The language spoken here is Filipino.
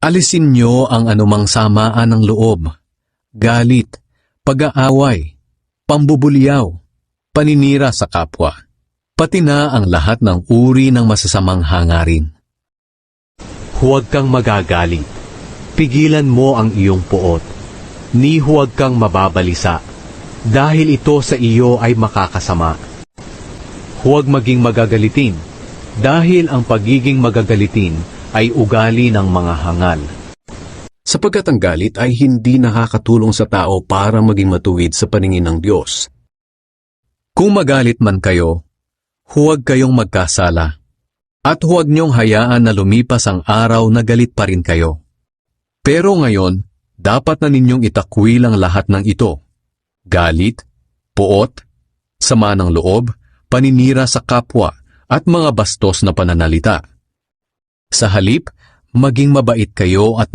Alisin niyo ang anumang samaan ng loob, galit, pag-aaway, pambubulyaw, paninira sa kapwa, pati na ang lahat ng uri ng masasamang hangarin. Huwag kang magagalit. Pigilan mo ang iyong puot. Ni huwag kang mababalisa, dahil ito sa iyo ay makakasama. Huwag maging magagalitin, dahil ang pagiging magagalitin ay ugali ng mga hangal. Sapagkat ang galit ay hindi nakakatulong sa tao para maging matuwid sa paningin ng Diyos. Kung magalit man kayo, huwag kayong magkasala, at huwag niyong hayaan na lumipas ang araw na galit pa rin kayo. Pero ngayon, dapat na ninyong itakwil ang lahat ng ito: galit, puot, sama ng loob, paninira sa kapwa, at mga bastos na pananalita. Sa halip, maging mabait kayo at